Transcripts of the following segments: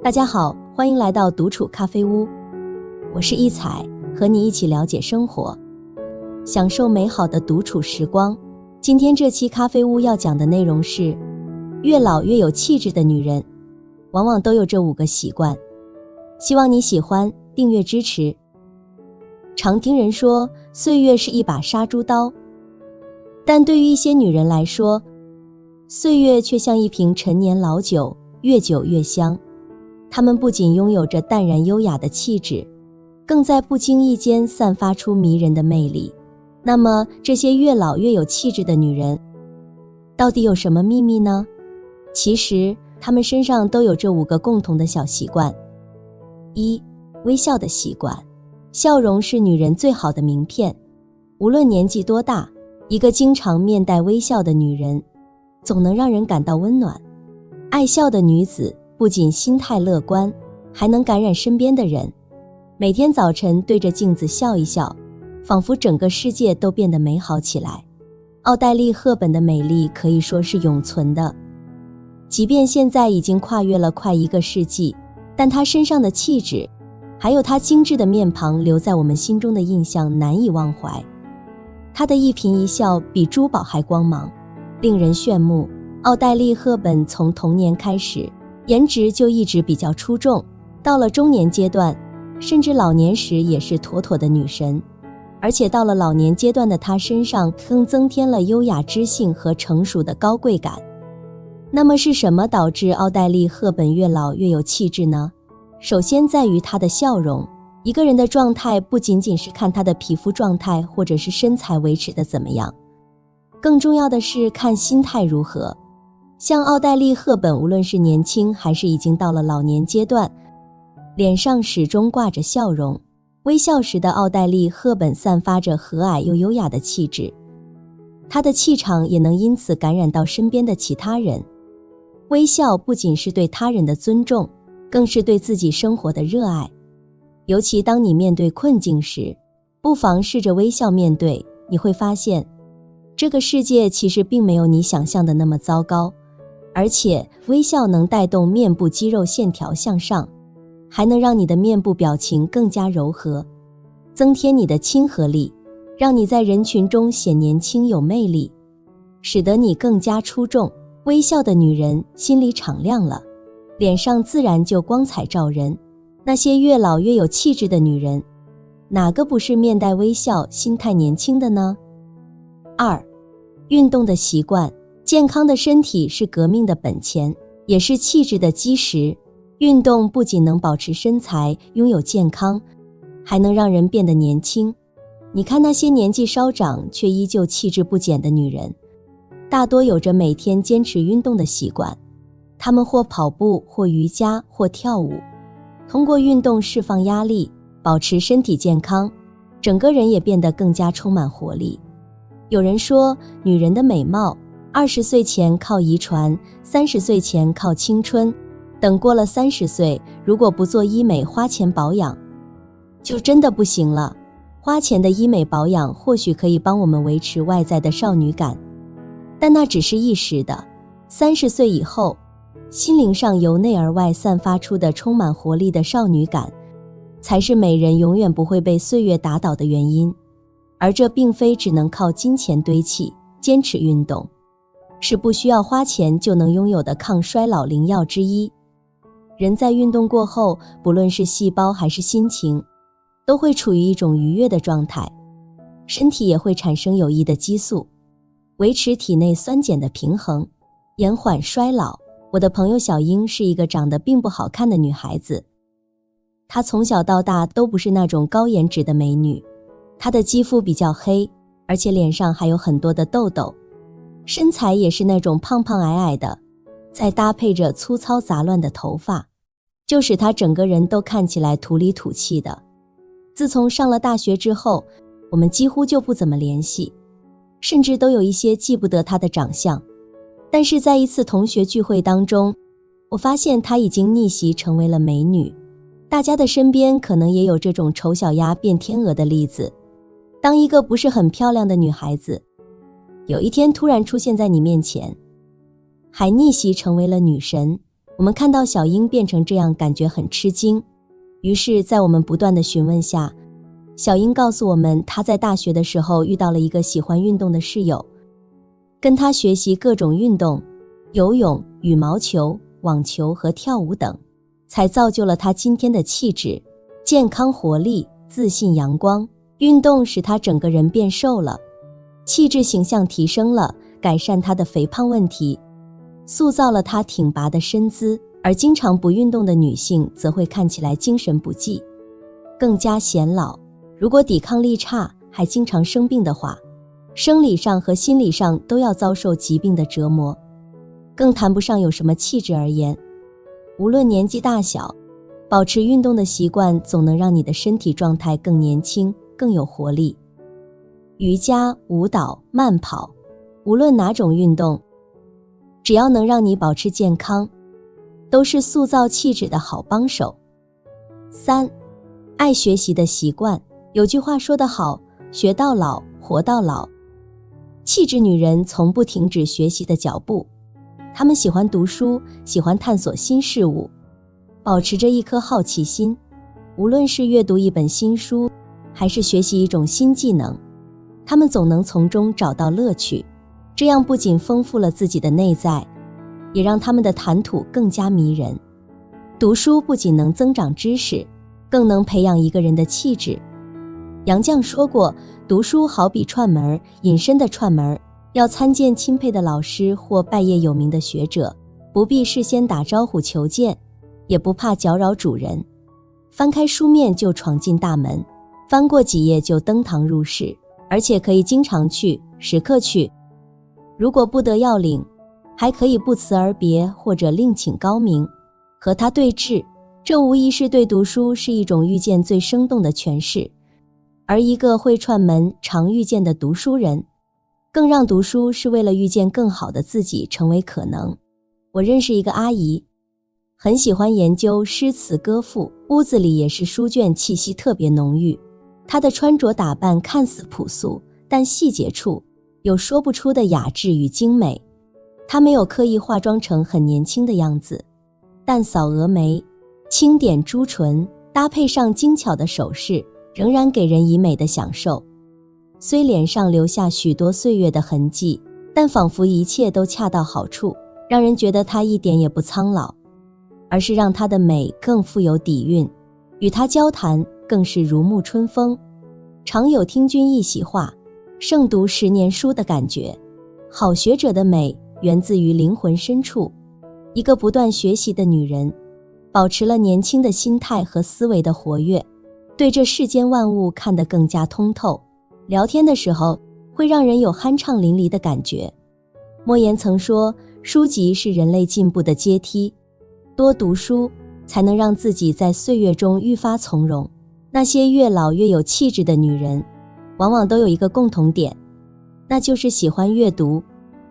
大家好，欢迎来到独处咖啡屋，我是一彩，和你一起了解生活，享受美好的独处时光。今天这期咖啡屋要讲的内容是，越老越有气质的女人，往往都有这5个习惯。希望你喜欢，订阅支持。常听人说，岁月是一把杀猪刀，但对于一些女人来说，岁月却像一瓶陈年老酒，越久越香。她们不仅拥有着淡然优雅的气质，更在不经意间散发出迷人的魅力。那么，这些越老越有气质的女人，到底有什么秘密呢？其实，她们身上都有这5个共同的小习惯。1. 微笑的习惯。笑容是女人最好的名片，无论年纪多大，一个经常面带微笑的女人，总能让人感到温暖。爱笑的女子不仅心态乐观，还能感染身边的人。每天早晨对着镜子笑一笑，仿佛整个世界都变得美好起来。奥黛丽·赫本的美丽可以说是永存的，即便现在已经跨越了快1个世纪，但她身上的气质，还有她精致的面庞留在我们心中的印象难以忘怀。她的一颦一笑比珠宝还光芒，令人炫目。奥黛丽·赫本从童年开始，颜值就一直比较出众，到了中年阶段，甚至老年时也是妥妥的女神。而且到了老年阶段的她身上更增添了优雅知性和成熟的高贵感。那么是什么导致奥黛丽·赫本越老越有气质呢？首先在于她的笑容。一个人的状态不仅仅是看她的皮肤状态或者是身材维持的怎么样，更重要的是看心态如何。像奥黛丽·赫本无论是年轻还是已经到了老年阶段，脸上始终挂着笑容。微笑时的奥黛丽·赫本散发着和蔼又优雅的气质，她的气场也能因此感染到身边的其他人。微笑不仅是对他人的尊重，更是对自己生活的热爱。尤其当你面对困境时，不妨试着微笑面对，你会发现，这个世界其实并没有你想象的那么糟糕。而且微笑能带动面部肌肉线条向上，还能让你的面部表情更加柔和，增添你的亲和力，让你在人群中显年轻有魅力，使得你更加出众。微笑的女人心里敞亮了，脸上自然就光彩照人。那些越老越有气质的女人，哪个不是面带微笑，心态年轻的呢？2. 运动的习惯。健康的身体是革命的本钱，也是气质的基石。运动不仅能保持身材，拥有健康，还能让人变得年轻。你看那些年纪稍长却依旧气质不减的女人，大多有着每天坚持运动的习惯。她们或跑步，或瑜伽，或跳舞，通过运动释放压力，保持身体健康，整个人也变得更加充满活力。有人说，女人的美貌20岁前靠遗传，30岁前靠青春，等过了30岁，如果不做医美花钱保养，就真的不行了。花钱的医美保养或许可以帮我们维持外在的少女感，但那只是一时的。30岁以后，心灵上由内而外散发出的充满活力的少女感，才是美人永远不会被岁月打倒的原因。而这并非只能靠金钱堆砌，坚持运动是不需要花钱就能拥有的抗衰老灵药之一。人在运动过后，不论是细胞还是心情，都会处于一种愉悦的状态，身体也会产生有益的激素，维持体内酸碱的平衡，延缓衰老。我的朋友小英是一个长得并不好看的女孩子，她从小到大都不是那种高颜值的美女，她的肌肤比较黑，而且脸上还有很多的痘痘，身材也是那种胖胖矮矮的，再搭配着粗糙杂乱的头发，就使她整个人都看起来土里土气的。自从上了大学之后，我们几乎就不怎么联系，甚至都有一些记不得她的长相。但是在一次同学聚会当中，我发现她已经逆袭成为了美女。大家的身边可能也有这种丑小鸭变天鹅的例子。当一个不是很漂亮的女孩子有一天突然出现在你面前，还逆袭成为了女神，我们看到小英变成这样，感觉很吃惊。于是在我们不断的询问下，小英告诉我们，她在大学的时候遇到了一个喜欢运动的室友，跟她学习各种运动，游泳、羽毛球、网球和跳舞等，才造就了她今天的气质，健康活力、自信阳光。运动使她整个人变瘦了，气质形象提升了，改善她的肥胖问题，塑造了她挺拔的身姿。而经常不运动的女性则会看起来精神不济，更加显老。如果抵抗力差，还经常生病的话，生理上和心理上都要遭受疾病的折磨，更谈不上有什么气质而言。无论年纪大小，保持运动的习惯总能让你的身体状态更年轻，更有活力。瑜伽、舞蹈、慢跑，无论哪种运动，只要能让你保持健康，都是塑造气质的好帮手。3. 爱学习的习惯。有句话说得好，学到老，活到老。气质女人从不停止学习的脚步，她们喜欢读书，喜欢探索新事物，保持着一颗好奇心。无论是阅读一本新书，还是学习一种新技能，她们总能从中找到乐趣。这样不仅丰富了自己的内在，也让他们的谈吐更加迷人。读书不仅能增长知识，更能培养一个人的气质。杨绛说过，读书好比串门，隐身的串门，要参见钦佩的老师或拜谒有名的学者，不必事先打招呼求见，也不怕搅扰主人。翻开书面就闯进大门，翻过几页就登堂入室，而且可以经常去，时刻去。如果不得要领，还可以不辞而别，或者另请高明，和他对峙。这无疑是对读书是一种遇见最生动的诠释。而一个会串门、常遇见的读书人，更让读书是为了遇见更好的自己成为可能。我认识一个阿姨，很喜欢研究诗词歌赋，屋子里也是书卷气息特别浓郁。她的穿着打扮看似朴素，但细节处有说不出的雅致与精美。她没有刻意化妆成很年轻的样子，淡扫蛾眉，轻点朱唇，搭配上精巧的首饰，仍然给人以美的享受。虽脸上留下许多岁月的痕迹，但仿佛一切都恰到好处，让人觉得她一点也不苍老，而是让她的美更富有底蕴。与她交谈更是如沐春风，常有听君一席话，胜读10年书的感觉。好学者的美源自于灵魂深处。一个不断学习的女人，保持了年轻的心态和思维的活跃，对这世间万物看得更加通透。聊天的时候会让人有酣畅淋漓的感觉。莫言曾说，书籍是人类进步的阶梯，多读书才能让自己在岁月中愈发从容。那些越老越有气质的女人，往往都有一个共同点，那就是喜欢阅读。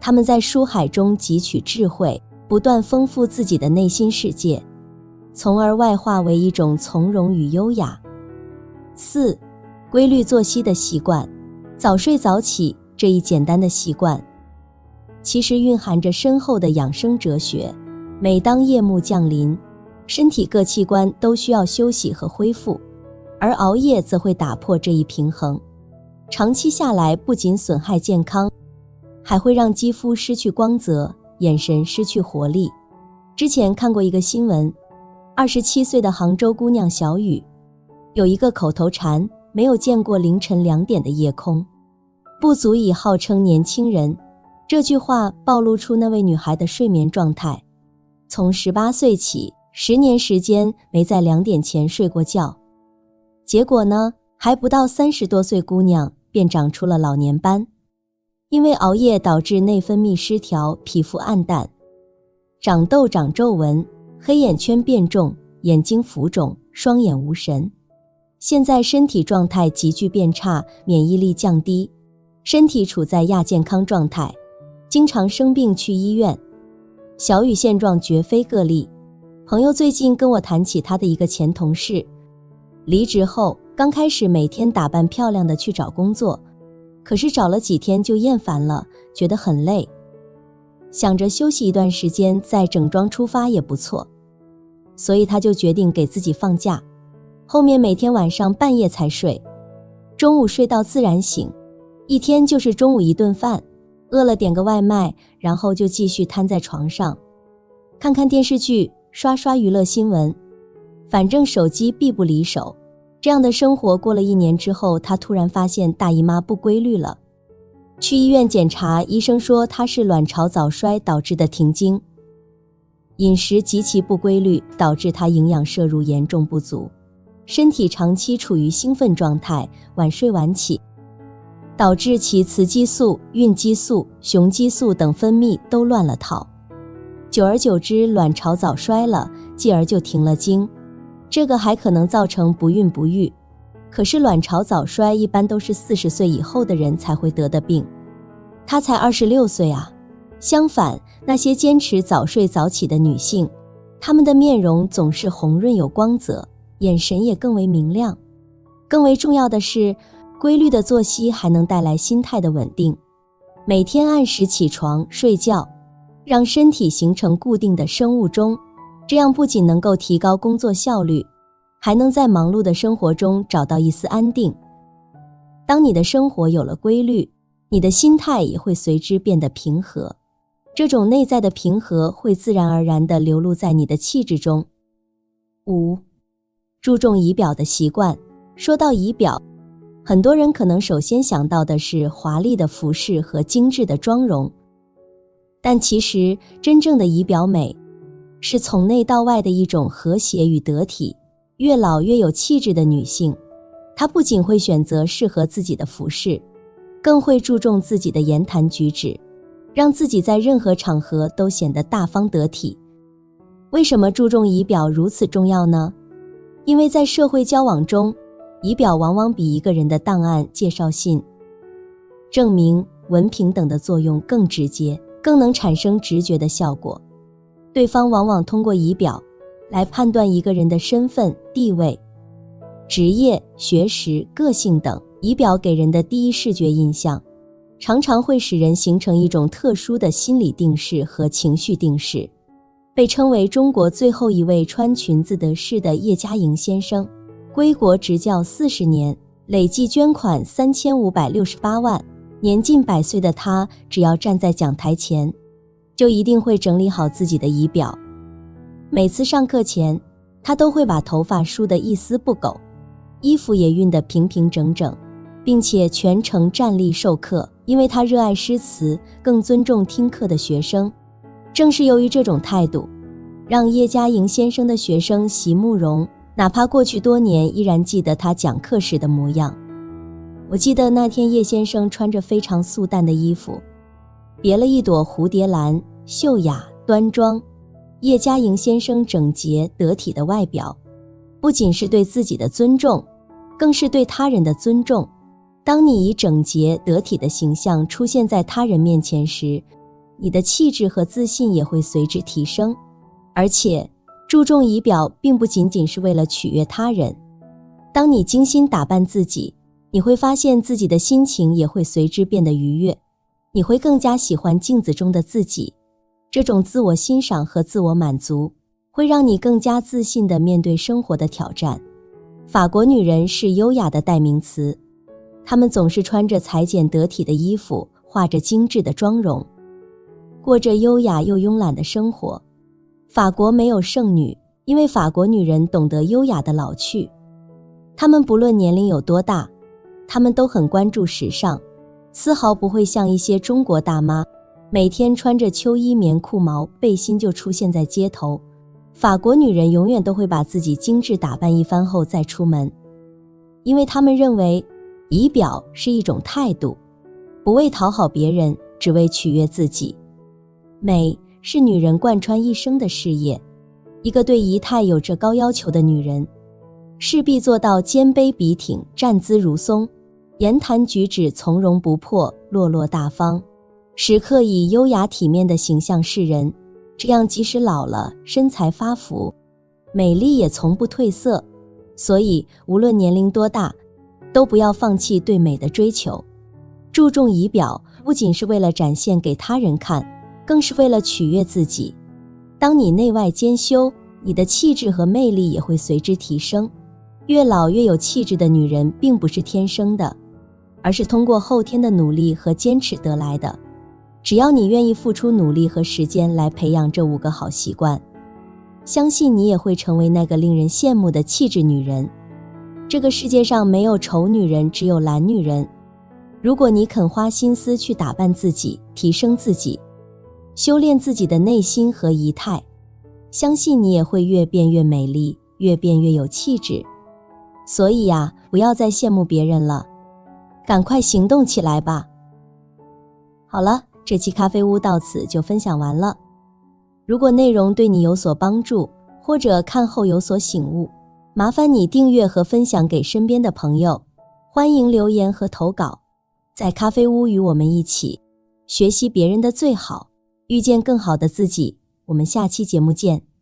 她们在书海中汲取智慧，不断丰富自己的内心世界，从而外化为一种从容与优雅。4. 规律作息的习惯。早睡早起这一简单的习惯，其实蕴含着深厚的养生哲学。每当夜幕降临，身体各器官都需要休息和恢复，而熬夜则会打破这一平衡。长期下来，不仅损害健康，还会让肌肤失去光泽，眼神失去活力。之前看过一个新闻，27岁的杭州姑娘小雨，有一个口头禅，没有见过凌晨2点的夜空，不足以号称年轻人。这句话暴露出那位女孩的睡眠状态，从18岁起，10年时间没在2点前睡过觉。结果呢，还不到30多岁姑娘便长出了老年斑。因为熬夜导致内分泌失调，皮肤暗淡，长痘长皱纹，黑眼圈变重，眼睛浮肿，双眼无神。现在身体状态急剧变差，免疫力降低，身体处在亚健康状态，经常生病去医院。小雨现状绝非个例，朋友最近跟我谈起他的一个前同事，离职后刚开始每天打扮漂亮的去找工作，可是找了几天就厌烦了，觉得很累。想着休息一段时间再整装出发也不错，所以他就决定给自己放假。后面每天晚上半夜才睡，中午睡到自然醒，一天就是中午一顿饭，饿了点个外卖，然后就继续瘫在床上，看看电视剧，刷刷娱乐新闻，反正手机必不离手。这样的生活过了1年之后，他突然发现大姨妈不规律了。去医院检查，医生说他是卵巢早衰导致的停经。饮食极其不规律，导致他营养摄入严重不足，身体长期处于兴奋状态，晚睡晚起，导致其雌激素、孕激素、雄激素等分泌都乱了套。久而久之，卵巢早衰了，继而就停了经。这个还可能造成不孕不育，可是卵巢早衰一般都是40岁以后的人才会得的病，她才26岁啊。相反，那些坚持早睡早起的女性，她们的面容总是红润有光泽，眼神也更为明亮。更为重要的是，规律的作息还能带来心态的稳定。每天按时起床睡觉，让身体形成固定的生物钟，这样不仅能够提高工作效率，还能在忙碌的生活中找到一丝安定。当你的生活有了规律，你的心态也会随之变得平和，这种内在的平和会自然而然地流露在你的气质中。5. 注重仪表的习惯。说到仪表，很多人可能首先想到的是华丽的服饰和精致的妆容，但其实真正的仪表美是从内到外的一种和谐与得体。越老越有气质的女性，她不仅会选择适合自己的服饰，更会注重自己的言谈举止，让自己在任何场合都显得大方得体。为什么注重仪表如此重要呢？因为在社会交往中，仪表往往比一个人的档案、介绍信、证明、文凭等的作用更直接，更能产生直觉的效果。对方往往通过仪表来判断一个人的身份、地位、职业、学识、个性等。仪表给人的第一视觉印象，常常会使人形成一种特殊的心理定势和情绪定势。被称为中国最后一位穿裙子得势的叶嘉莹先生，归国执教40年，累计捐款3568万。年近100岁的他，只要站在讲台前，就一定会整理好自己的仪表。每次上课前，他都会把头发梳得一丝不苟，衣服也熨得平平整整，并且全程站立授课。因为他热爱诗词，更尊重听课的学生。正是由于这种态度，让叶嘉莹先生的学生席慕容，哪怕过去多年，依然记得他讲课时的模样。我记得那天叶先生穿着非常素淡的衣服，别了一朵蝴蝶兰，秀雅端庄。叶嘉莹先生整洁得体的外表，不仅是对自己的尊重，更是对他人的尊重。当你以整洁得体的形象出现在他人面前时，你的气质和自信也会随之提升。而且，注重仪表并不仅仅是为了取悦他人。当你精心打扮自己，你会发现自己的心情也会随之变得愉悦，你会更加喜欢镜子中的自己。这种自我欣赏和自我满足，会让你更加自信地面对生活的挑战。法国女人是优雅的代名词，她们总是穿着裁剪得体的衣服，画着精致的妆容，过着优雅又慵懒的生活。法国没有剩女，因为法国女人懂得优雅的老去。她们不论年龄有多大，她们都很关注时尚，丝毫不会像一些中国大妈，每天穿着秋衣棉裤毛背心就出现在街头。法国女人永远都会把自己精致打扮一番后再出门，因为她们认为仪表是一种态度，不为讨好别人，只为取悦自己。美是女人贯穿一生的事业，一个对仪态有着高要求的女人，势必做到肩卑笔挺，站姿如松，言谈举止从容不迫，落落大方，时刻以优雅体面的形象示人，这样即使老了，身材发福，美丽也从不褪色。所以无论年龄多大，都不要放弃对美的追求。注重仪表不仅是为了展现给他人看，更是为了取悦自己。当你内外兼修，你的气质和魅力也会随之提升。越老越有气质的女人并不是天生的，而是通过后天的努力和坚持得来的。只要你愿意付出努力和时间来培养这5个好习惯，相信你也会成为那个令人羡慕的气质女人。这个世界上没有丑女人，只有懒女人。如果你肯花心思去打扮自己，提升自己，修炼自己的内心和仪态，相信你也会越变越美丽，越变越有气质。所以呀，不要再羡慕别人了，赶快行动起来吧。好了，这期咖啡屋到此就分享完了。如果内容对你有所帮助，或者看后有所醒悟，麻烦你订阅和分享给身边的朋友。欢迎留言和投稿，在咖啡屋与我们一起学习别人的最好，遇见更好的自己。我们下期节目见。